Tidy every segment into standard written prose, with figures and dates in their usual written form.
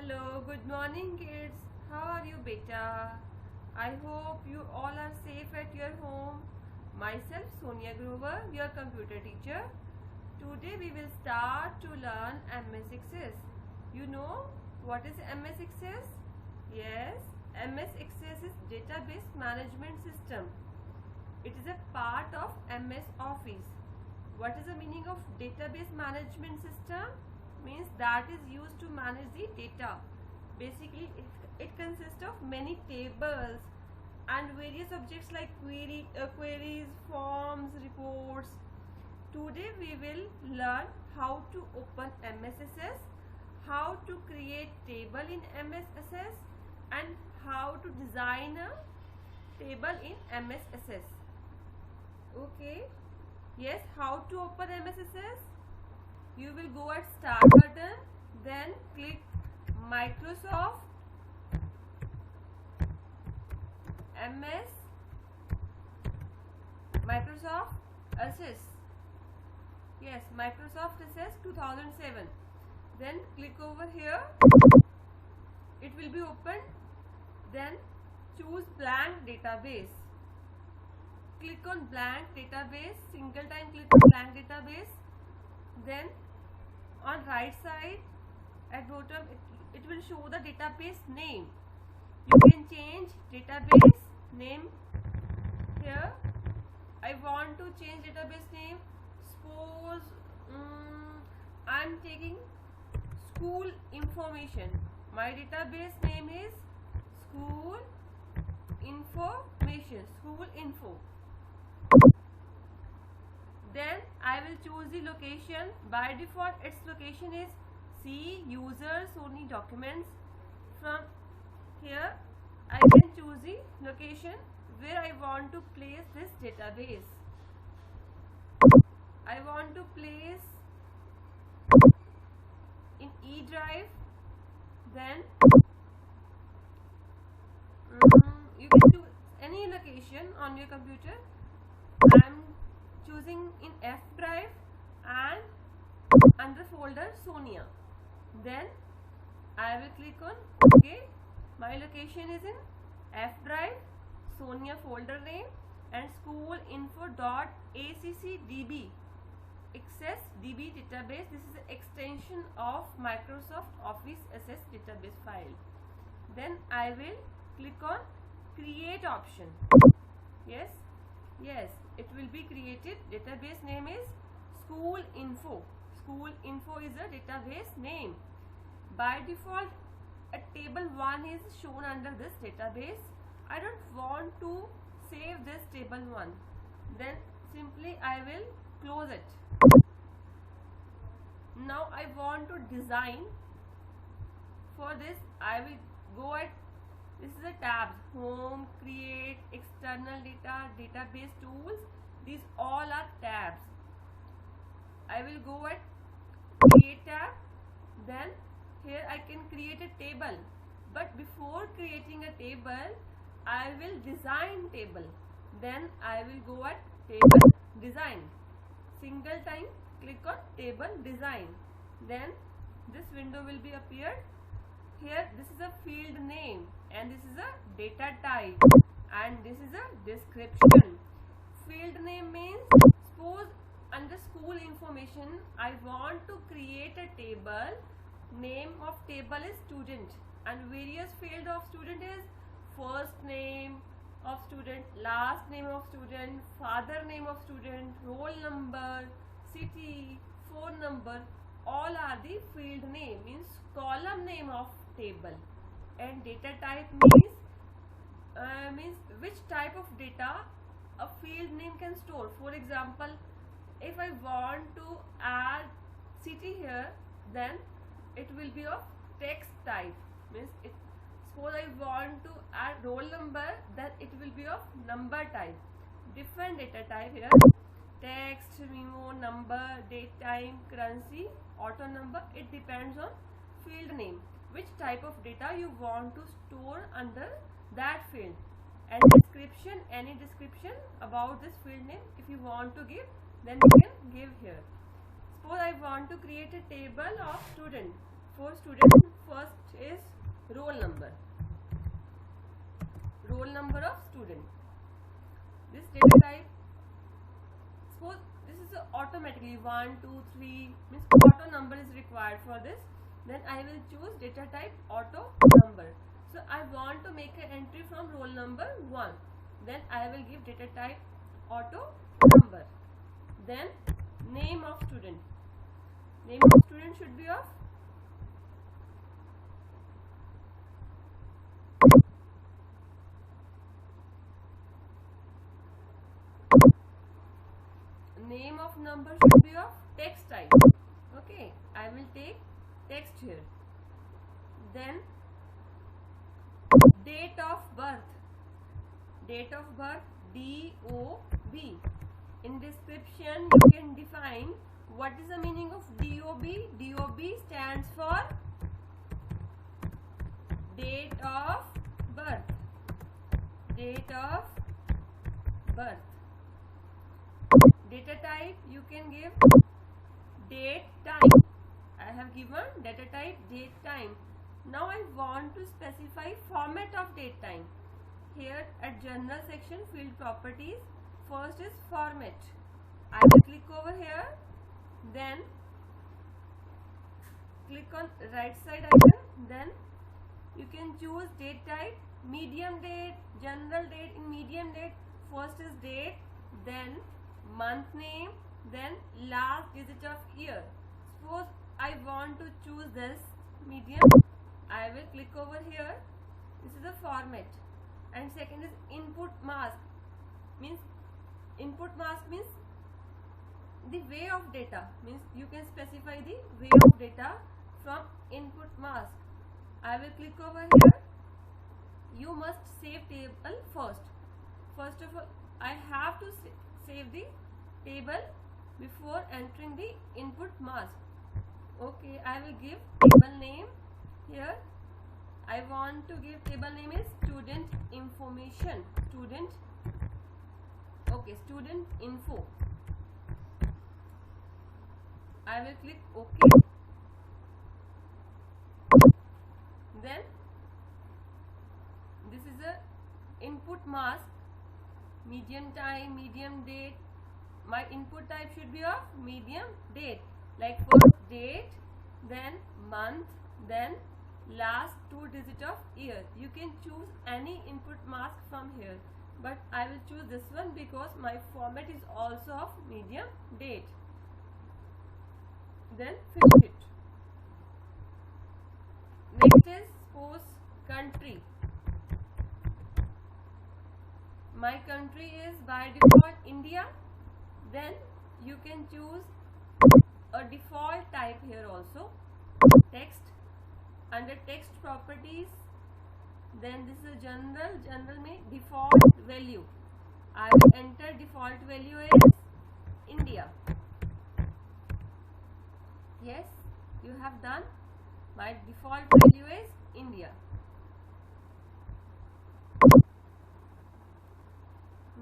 Hello, good morning kids. How are you beta? I hope you all are safe at your home. Myself Sonia Grover, your computer teacher. Today we will start to learn MS Access. You know what is MS Access? Yes, MS Access is database management system. It is a part of MS Office. What is the meaning of database management system? Means that is used to manage the data. Basically it consists of many tables and various objects like queries, forms, reports. Today we will learn how to open MS Access, how to create table in MS Access, and how to design a table in MS Access. Okay. Yes, how to open MS Access? You will go at start button, then click Microsoft Access. Yes, Microsoft Access 2007. Then click over here. It will be opened. Then choose blank database. Click on blank database. Single time click on blank database. Then on right side at bottom it will show the database name. You can change database name here. I want to change database name. Suppose I'm taking school information. My database name is school info. Then I will choose the location. By default its location is C users only documents. From here I can choose the location where I want to place this database. I want to place in E drive. Then you can choose any location on your computer. I'm choosing in F drive and under folder Sonia. Then I will click on OK. My location is in F drive, Sonia folder name, and schoolinfo.accdb access db database. This is an extension of Microsoft Office Access database file. Then I will click on create option. Yes, it will be created. Database name is school info. School info is a database name. By default a table 1 is shown under this database. I don't want to save this table 1. Then simply I will close it. Now I want to design. For this I will go at, this is a tab, home, create, external data, database tools. These all are tabs. I will go at create tab. Then here I can create a table. But before creating a table, I will design table. Then I will go at table design. Single time click on table design. Then this window will be appeared. Here this is a field name and this is a data type and this is a description. Field name means, suppose under school information I want to create a table. Name of table is student and various field of student is first name of student, last name of student, father name of student, roll number, city, phone number. All are the field name, means column name of table. And data type means which type of data a field name can store. For example, if I want to add city here, then it will be of text type. Means suppose I want to add roll number, then it will be of number type. Different data type here: text, memo, number, date, time, currency, auto number. It depends on field name, which type of data you want to store under that field. And description, any description about this field name if you want to give, then you can give here. Suppose I want to create a table of student. for student, first is roll number of student. This data type, suppose this is automatically 1 2 3 means auto number is required for this, then I will choose data type auto number. So I want to make an entry from roll number 1, then I will give data type auto number. Then name of student, name of student should be of name of number should be of text type. Okay, I will take text here. Then date of birth, DOB. In description you can define what is the meaning of DOB. DOB stands for date of birth, date of birth. Data type you can give date time. I have given data type date time. Now I want to specify format of date time. Here at general section, field properties, first is format. I will click over here, then click on right side icon, then you can choose date type, medium date, general date. In medium date, first is date, then month name, then last digit of year. Suppose I want to choose this medium, I will click over here. This is the format. And second is input mask, means the way of data, means you can specify the way of data from input mask. I will click over here. You must save table first. First of all, I have to save the table before entering the input mask. Okay, I will give table name here. I want to give table name is student information, student info. I will click OK. Then this is a input mask, medium time, medium date. My input type should be of medium date, like first date, then month, then last 2 digit of year. You can choose any input mask from here, but I will choose this one because my format is also of medium date. Then finish it. Next is suppose country. My country is by default India. Then you can choose a default type here also, text. Under text properties, then this is general में default value. I will enter default value is India. Yes, you have done. My default value is India.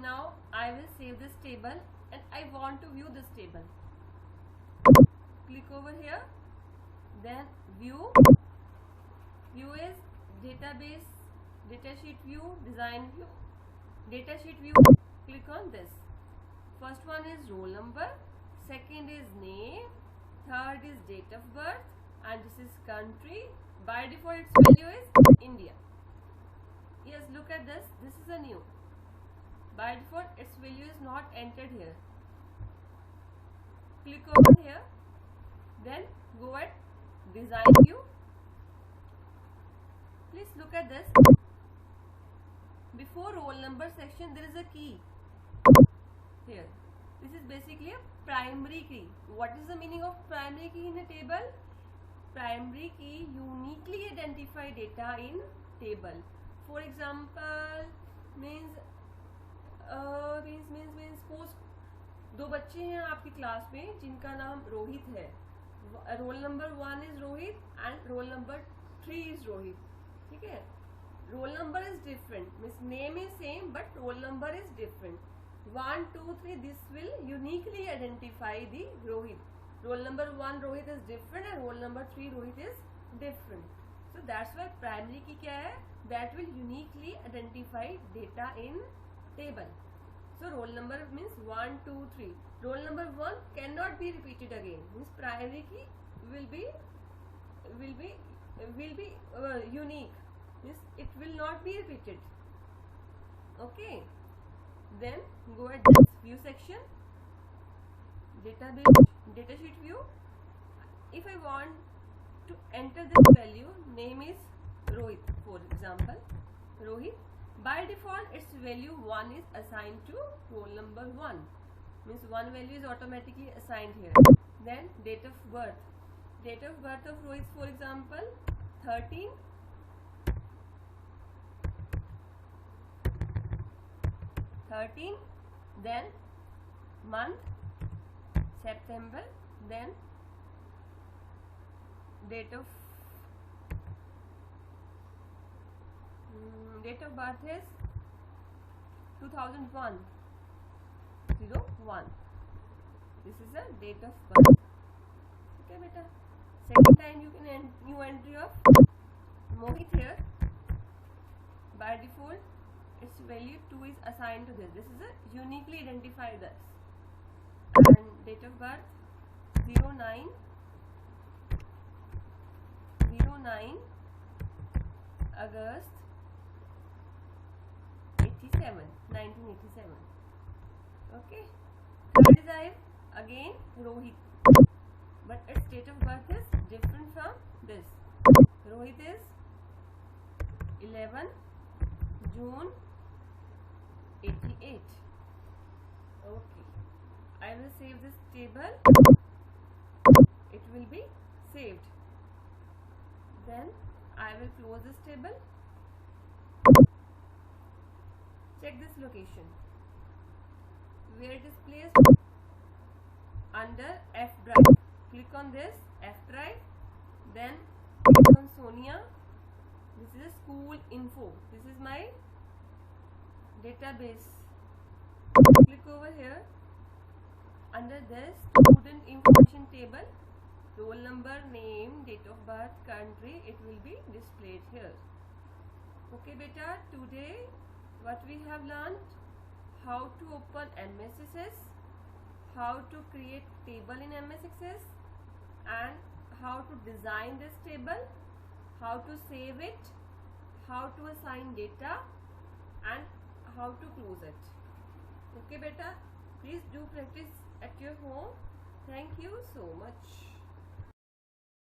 Now I will save this table and I want to view this table. Click over here, then view. View is database, datasheet view, design view, datasheet view. Click on this. First one is roll number, second is name, third is date of birth, and this is country. By default its value is India. Yes, look at this. This is a new. By default its value is not entered here. Click over here, then go at design view. Please look at this. Before roll number section there is a key here. This is basically a primary key. What is the meaning of primary key in a table? Primary key uniquely identify data in table. For example, means suppose दो बच्चे हैं आपकी class में जिनका नाम रोहित है. Roll number 1 is Rohit and roll number 3 is Rohit. ठीक है, roll number is different, means name is same but roll number is different. 1 2 3 this will uniquely identify the Rohit. Roll number 1 Rohit is different and roll number 3 Rohit is different. So that's why primary key क्या है? That will uniquely identify data in table. So roll number means 1, 2, 3. Roll number 1 cannot be repeated again. Means primary key will be unique. Means it will not be repeated. Okay. Then go at this view section. Database, datasheet view. If I want to enter this value, name is Rohit, for example, Rohit. By default, its value 1 is assigned to roll number 1. Means one value is automatically assigned here. Then date of birth. Date of birth of Rohit, for example, 13. Then month September. Then date of birth is 2001 01. This is the date of birth. Okay beta. Second time you can new entry of Mohit here. By default its value 2 is assigned to this. This is a uniquely identified this. And date of birth 09 August 1987. Okay. Third is I again Rohit, but its date of birth is different from this. Rohit is 11 June 88. Okay. I will save this table. It will be saved. Then I will close this table. Check this location. Where it is placed? Under F drive. Click on this F drive. Then click on Sonia. This is a school info. This is my database. Click over here. Under this student information table, roll number, name, date of birth, country, it will be displayed here. Okay beta, today what we have learned: how to open MS Access, how to create table in MS Access, and how to design this table, how to save it, how to assign data, and how to close it. Okay beta, please do practice at your home. Thank you so much.